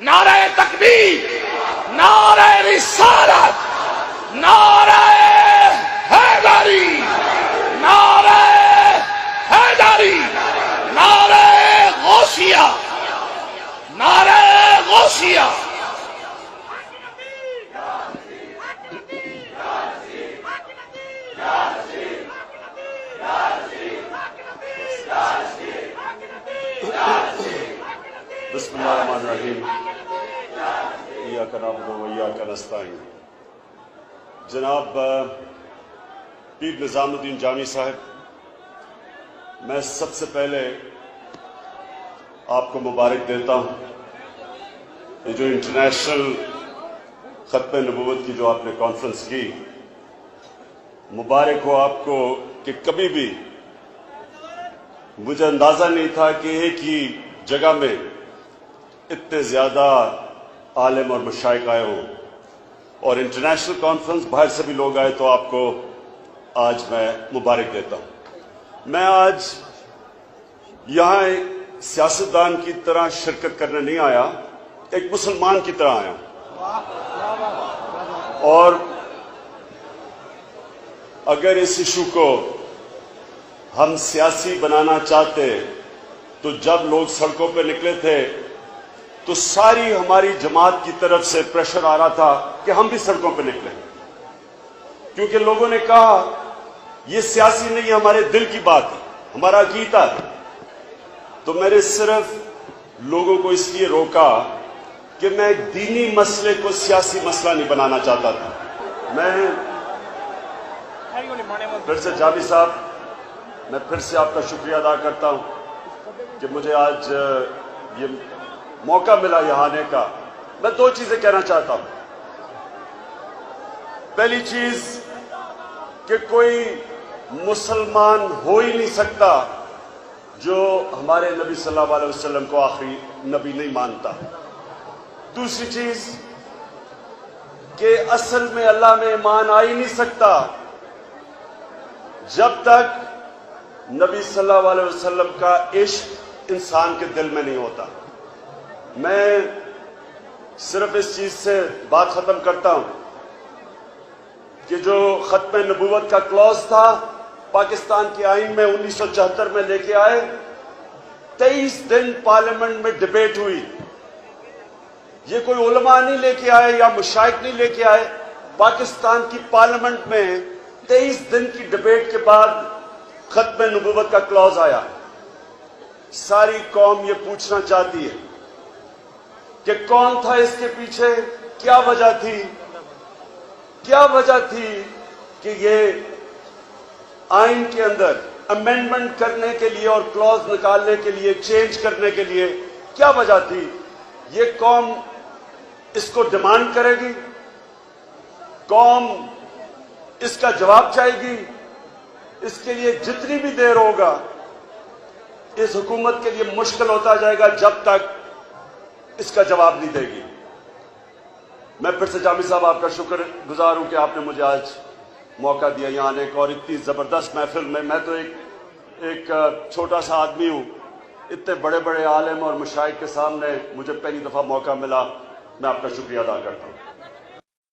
نعرہ تکبیر، نعرہ رسالت، نعرہ حیدری، نعرہ حیدری، نعرہ غوثیہ، نعرہ غوثیہ۔ بسم اللہ الرحمن الرحیم۔ ایاک نعبد و ایاک نستعین۔ جناب پیر نظام الدین جامی صاحب، میں سب سے پہلے آپ کو مبارک دیتا ہوں۔ یہ جو انٹرنیشنل ختم نبوت کی جو آپ نے کانفرنس کی، مبارک ہو آپ کو کہ کبھی بھی مجھے اندازہ نہیں تھا کہ ایک ہی جگہ میں اتنے زیادہ عالم اور مشائخ آئے ہوں، اور انٹرنیشنل کانفرنس باہر سے بھی لوگ آئے، تو آپ کو آج میں مبارک دیتا ہوں۔ میں آج یہاں ایک سیاستدان کی طرح شرکت کرنے نہیں آیا، ایک مسلمان کی طرح آیا ہوں۔ اور اگر اس ایشو کو ہم سیاسی بنانا چاہتے تو جب لوگ سڑکوں پہ نکلے تھے تو ساری ہماری جماعت کی طرف سے پریشر آ رہا تھا کہ ہم بھی سڑکوں پہ نکلیں، کیونکہ لوگوں نے کہا یہ سیاسی نہیں، یہ ہمارے دل کی بات ہے، ہمارا عقیدہ ہے۔ تو میں نے صرف لوگوں کو اس لیے روکا کہ میں ایک دینی مسئلے کو سیاسی مسئلہ نہیں بنانا چاہتا تھا۔ میں پھر سے جامی صاحب، میں پھر سے آپ کا شکریہ ادا کرتا ہوں کہ مجھے آج یہ موقع ملا یہاں آنے کا۔ میں دو چیزیں کہنا چاہتا ہوں۔ پہلی چیز کہ کوئی مسلمان ہو ہی نہیں سکتا جو ہمارے نبی صلی اللہ علیہ وسلم کو آخری نبی نہیں مانتا۔ دوسری چیز کہ اصل میں اللہ میں ایمان آ ہی نہیں سکتا جب تک نبی صلی اللہ علیہ وسلم کا عشق انسان کے دل میں نہیں ہوتا۔ میں صرف اس چیز سے بات ختم کرتا ہوں کہ جو ختم نبوت کا کلوز تھا پاکستان کے آئین میں 1974 میں لے کے آئے، 23 دن پارلیمنٹ میں ڈیبیٹ ہوئی۔ یہ کوئی علماء نہیں لے کے آئے یا مشائخ نہیں لے کے آئے، پاکستان کی پارلیمنٹ میں 23 دن کی ڈیبیٹ کے بعد ختم نبوت کا کلوز آیا۔ ساری قوم یہ پوچھنا چاہتی ہے کہ کون تھا اس کے پیچھے، کیا وجہ تھی، کیا وجہ تھی کہ یہ آئین کے اندر امینڈمنٹ کرنے کے لیے اور کلوز نکالنے کے لیے، چینج کرنے کے لیے کیا وجہ تھی؟ یہ قوم اس کو ڈیمانڈ کرے گی، قوم اس کا جواب چاہے گی۔ اس کے لیے جتنی بھی دیر ہوگا اس حکومت کے لیے مشکل ہوتا جائے گا جب تک اس کا جواب نہیں دے گی۔ میں پھر سے جامی صاحب آپ کا شکر گزار ہوں کہ آپ نے مجھے آج موقع دیا یہاں آنے کا، اور اتنی زبردست محفل میں۔ میں تو ایک چھوٹا سا آدمی ہوں، اتنے بڑے بڑے عالم اور مشائخ کے سامنے مجھے پہلی دفعہ موقع ملا۔ میں آپ کا شکریہ ادا کرتا ہوں۔